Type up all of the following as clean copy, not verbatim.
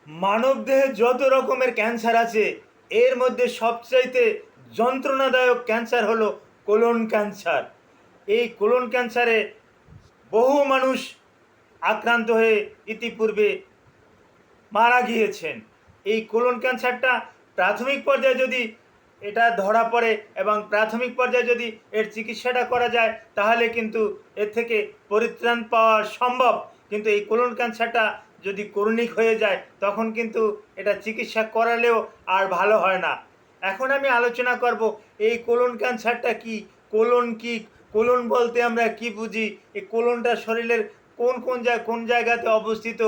মানবদেহে যত রকমের ক্যান্সার আছে এর মধ্যে সবচাইতে যন্ত্রণাদায়ক ক্যান্সার হলো কোলন ক্যান্সার। এই কোলন ক্যান্সারে বহু মানুষ আক্রান্ত হয়ে ইতিপূর্বে মারা গিয়েছেন। এই কোলন ক্যান্সারটা প্রাথমিক পর্যায়ে যদি এটা ধরা পড়ে এবং প্রাথমিক পর্যায়ে যদি এর চিকিৎসাটা করা যায় তাহলে কিন্তু এর থেকে পরিত্রাণ পাওয়া সম্ভব। কিন্তু এই কোলন ক্যান্সারটা যদি ক্রনিক হয়ে যায় তখন কিন্তু এটা চিকিৎসা করালেও আর ভালো হয় না। এখন আমি আলোচনা করব এই কোলন ক্যান্সারটা কি, কোলন কি, কোলন বলতে আমরা কি বুঝি, এই কোলনটা শরীরের কোন জায়গাতে অবস্থিত,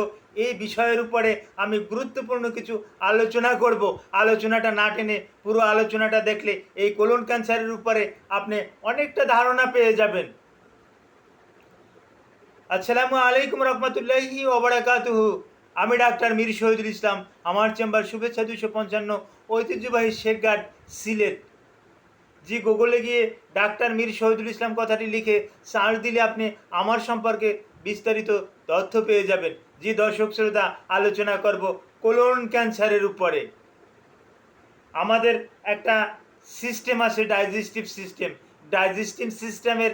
এই বিষয়ের উপরে আমি গুরুত্বপূর্ণ কিছু আলোচনা করব। আলোচনাটা না টেনে পুরো আলোচনাটা দেখলে এই কোলন ক্যান্সারের উপরে আপনি অনেকটা ধারণা পেয়ে যাবেন। আসসালামু আলাইকুম রহমতুল্লাহি ওবারাকাতুহু। আমি ডাক্তার মীর শহীদুল ইসলাম। আমার চেম্বার শুভেচ্ছা 255, ঐতিহ্যবাহী শেখঘাট, সিলেট। জি, গুগলে গিয়ে ডাক্তার মীর শহীদুল ইসলাম কথাটি লিখে সার্চ দিলে আপনি আমার সম্পর্কে বিস্তারিত তথ্য পেয়ে যাবেন। জি দর্শক শ্রোতা, আলোচনা করব কোলন ক্যান্সারের উপরে। আমাদের একটা সিস্টেম আছে, ডাইজেস্টিভ সিস্টেম। ডাইজেস্টিভ সিস্টেমের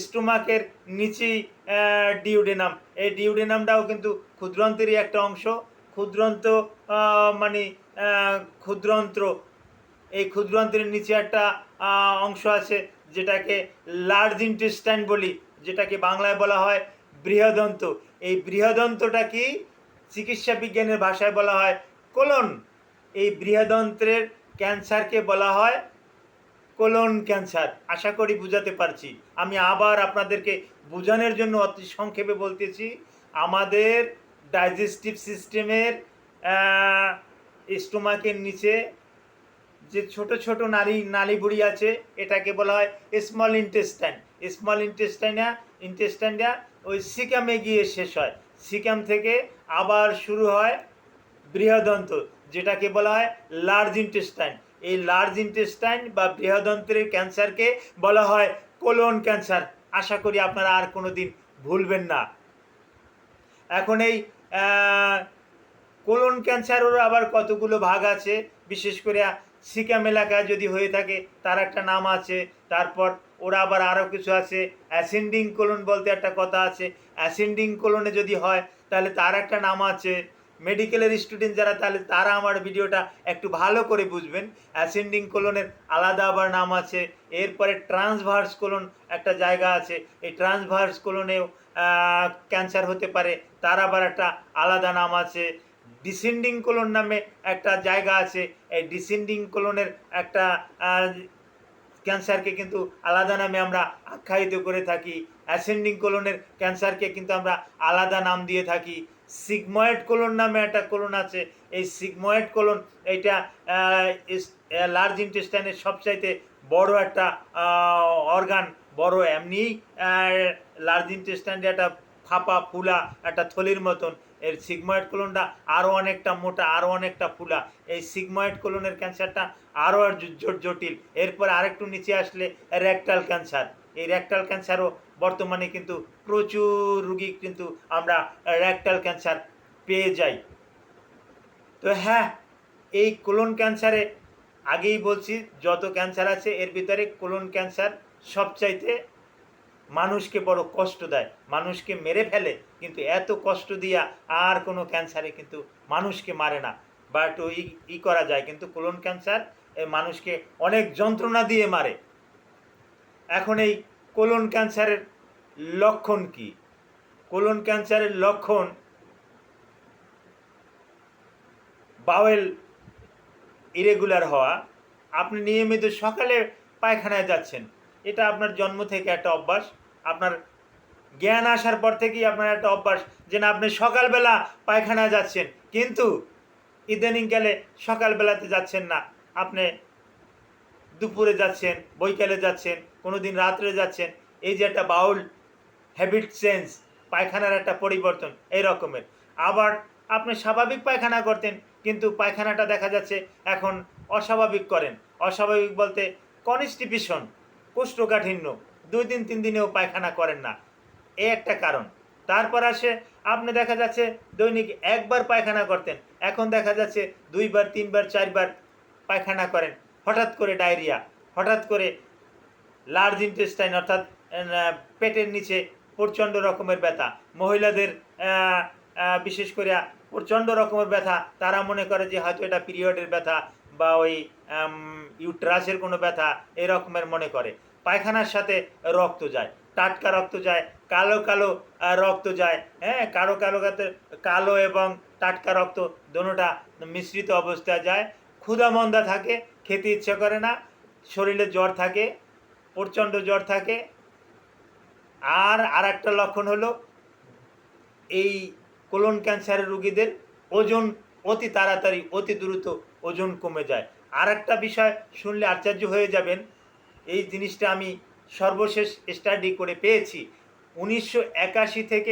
স্টোমাকের নিচেই ডিউডেনাম। এই ডিউডেনামটাও কিন্তু ক্ষুদ্রান্ত্রেরই একটা অংশ। ক্ষুদ্রান্ত মানে ক্ষুদ্রান্ত্র। এই ক্ষুদ্রান্ত্রের নিচে একটা অংশ আছে যেটাকে লার্জ ইন্টেস্টাইন বলি, যেটাকে বাংলায় বলা হয় বৃহদন্ত। এই বৃহদন্তটা কি চিকিৎসা বিজ্ঞানের ভাষায় বলা হয় কোলন। এই বৃহদন্ত্রের ক্যান্সারকে বলা হয় কোলন ক্যান্সার। আশা করি বুঝাতে পারছি। আমি আবার আপনাদেরকে বোঝানোর জন্য অতি সংক্ষেপে বলতেছি। আমাদের ডাইজেস্টিভ সিস্টেমের স্টোমাকের নিচে যে ছোট ছোট নালী আছে এটাকে বলা হয় স্মল ইন্টেস্টাইন। স্মল ইন্টেস্টাইনটা ওই সিকামে গিয়ে শেষ হয়। সিকাম থেকে আবার শুরু হয় বৃহদন্ত, যেটাকে বলা হয় লার্জ ইন্টেস্টাইন। এই লার্জ ইন্টেস্টাইন বা বৃহদন্ত্রের ক্যান্সারকে বলা হয় কোলন ক্যান্সার। আশা করি আপনারা আর কোনো দিন ভুলবেন না। এখন এই কোলন ক্যান্সারেরও আবার কতগুলো ভাগ আছে। বিশেষ করে সিকাম এলাকায় যদি হয়ে থাকে তার একটা নাম আছে। তারপর ওরা আবার আরও কিছু আছে। অ্যাসেন্ডিং কোলন বলতে একটা কথা আছে। অ্যাসেন্ডিং কোলনে যদি হয় তাহলে তার একটা নাম আছে। মেডিকেলের স্টুডেন্ট যারা তাহলে তারা আমার ভিডিওটা একটু ভালো করে বুঝবেন। অ্যাসেন্ডিং কোলনের আলাদা আবার নাম আছে। এরপরে ট্রান্সভার্স কোলন একটা জায়গা আছে। এই ট্রান্সভার্স কোলনেও ক্যান্সার হতে পারে, তার আবার একটা আলাদা নাম আছে। ডিসেন্ডিং কোলন নামে একটা জায়গা আছে। এই ডিসেন্ডিং কোলনের একটা ক্যান্সারকে কিন্তু আলাদা নামে আমরা আখ্যায়িত করে থাকি। অ্যাসেন্ডিং কোলনের ক্যান্সারকে কিন্তু আমরা আলাদা নাম দিয়ে থাকি। সিগময়েড কোলন নামে একটা কোলন আছে। এই সিগময়েড কোলন এইটা লার্জ ইন্টেস্টাইনের সবচাইতে বড় একটা অর্গান। বড় এমনি লার্জ ইন্টেস্টাইনটা একটা ফাঁপা ফুলা একটা থলির মতন। এর সিগময়েড কোলনটা আরও অনেকটা মোটা, আরও অনেকটা ফুলা। এই সিগময়েড কোলনের ক্যান্সারটা আরও জটিল। এরপর আরেকটু নিচে আসলে রেকটাল ক্যান্সার। এই রেকটাল ক্যান্সারও বর্তমানে কিন্তু প্রচুর রুগী কিন্তু আমরা রেকটাল ক্যান্সার পেয়ে যাই। তো হ্যাঁ, এই কোলন ক্যান্সারে আগেই বলছি যত ক্যান্সার আছে এর ভিতরে কোলন ক্যান্সার সবচাইতে মানুষকে বড় কষ্ট দেয়, মানুষকে মেরে ফেলে। কিন্তু এত কষ্ট দিয়া আর কোনো ক্যান্সারে কিন্তু মানুষকে মারে না, বা একটু করা যায়। কিন্তু কোলন ক্যান্সার মানুষকে অনেক যন্ত্রণা দিয়ে মারে। এখন এই কোলন ক্যান্সারের লক্ষণ কি? কোলন ক্যান্সারের লক্ষণ বাওয়েল ইরেগুলার হওয়া। আপনি নিয়মিত সকালে পায়খানায় যাচ্ছেন, এটা আপনার জন্ম থেকে একটা অভ্যাস। আপনার জ্ঞান আসার পর থেকেই আপনার একটা অভ্যাস যে না আপনি সকালবেলা পায়খানায় যাচ্ছেন, কিন্তু ইদানিংকালে সকালবেলাতে যাচ্ছেন না, আপনি দুপুরে যাচ্ছেন, বৈকালে যাচ্ছেন, কোনো দিন রাত্রে যাচ্ছেন। এই যে একটা বাউল হ্যাবিট চেঞ্জ, পায়খানার একটা পরিবর্তন এই রকমের। আবার আপনি স্বাভাবিক পায়খানা করতেন, কিন্তু পায়খানাটা দেখা যাচ্ছে এখন অস্বাভাবিক করেন। অস্বাভাবিক বলতে কনস্টিপেশন, কোষ্ঠকাঠিন্য, 2 দিন 3 দিনেও পায়খানা করেন না, এই একটা কারণ। তারপর আসে আপনি দেখা যাচ্ছে দৈনিক একবার পায়খানা করতেন, এখন দেখা যাচ্ছে 2বার 3বার 4বার পায়খানা করেন। হঠাৎ করে ডায়রিয়া, হঠাৎ করে লার্জ ইন্টেস্টাইন অর্থাৎ পেটের নিচে প্রচণ্ড রকমের ব্যথা। মহিলাদের বিশেষ করে প্রচণ্ড রকমের ব্যথা, তারা মনে করে যে হয়তো এটা পিরিয়ডের ব্যথা বা ওই ইউট্রাসের কোনো ব্যথা এই রকমের মনে করে। পায়খানার সাথে রক্ত যায়, টাটকা রক্ত যায়, কালো কালো রক্ত যায়, হ্যাঁ, কালো এবং টাটকা রক্ত দোনোটা মিশ্রিত অবস্থায় যায়। ক্ষুধা-মন্দা থাকে, খেতে ইচ্ছে করে না, শরীরে জ্বর থাকে, প্রচণ্ড জ্বর থাকে। আর একটা লক্ষণ হলো এই কোলন ক্যান্সারের রোগীদের ওজন অতি তাড়াতাড়ি, অতি দ্রুত ওজন কমে যায়। আর একটা বিষয় শুনলে আশ্চর্য হয়ে যাবেন, এই জিনিসটা আমি সর্বশেষ স্টাডি করে পেয়েছি। 1981 থেকে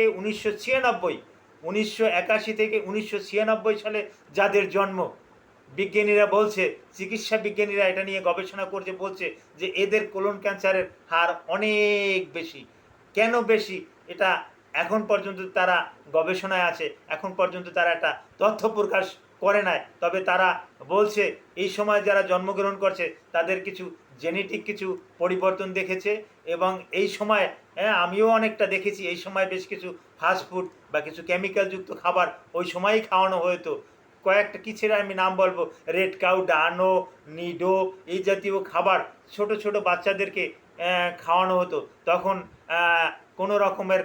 1996 সালে যাদের জন্ম, বিজ্ঞানীরা বলছে, চিকিৎসা বিজ্ঞানীরা এটা নিয়ে গবেষণা করছে, বলছে যে এদের কোলন ক্যান্সারের হার অনেক বেশি। কেন বেশি এটা এখন পর্যন্ত তারা গবেষণায় আছে, এখন পর্যন্ত তারা একটা তথ্য প্রকাশ করে নাই। তবে তারা বলছে এই সময় যারা জন্মগ্রহণ করছে তাদের কিছু জেনেটিক কিছু পরিবর্তন দেখেছে, এবং এই সময় আমিও অনেকটা দেখেছি, এই সময় বেশ কিছু ফাস্টফুড বা কিছু কেমিক্যালযুক্ত খাবার ওই সময়ই খাওয়ানো হতো। কয়েকটা কী ছিল আমি নাম বলবো, রেড কাউ, ডানো, নিডো, এই জাতীয় খাবার ছোট ছোট বাচ্চাদেরকে খাওয়ানো হতো। তখন কোনো রকমের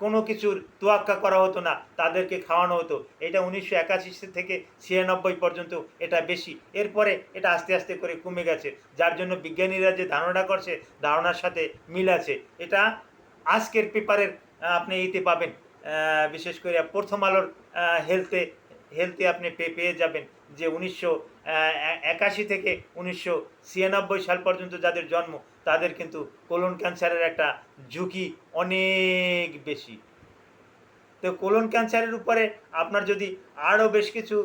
কোনো কিছুর তোয়াক্কা করা হতো না, তাদেরকে খাওয়ানো হতো। এটা 1981 থেকে 96 পর্যন্ত এটা বেশি, এরপরে এটা আস্তে আস্তে করে কমে গেছে। যার জন্য বিজ্ঞানীরা যে ধারণা করছে ধারণার সাথে মিল আছে। এটা আজকের পেপারের আপনি এইতে পাবেন, বিশেষ করে প্রথম আলোর হেলথে আপনি পেয়ে যাবেন যে 1981 থেকে 1996 সাল পর্যন্ত যাদের জন্ম তাদের কিন্তু কোলন ক্যান্সারের একটা ঝুঁকি অনেক বেশি। তো কোলন ক্যান্সারের উপরে আপনার যদি আরও বেশ কিছু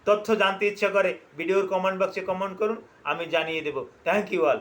তথ্য জানতে ইচ্ছা করে ভিডিওর কমেন্ট বক্সে কমেন্ট করুন, আমি জানিয়ে দেব। Thank you all.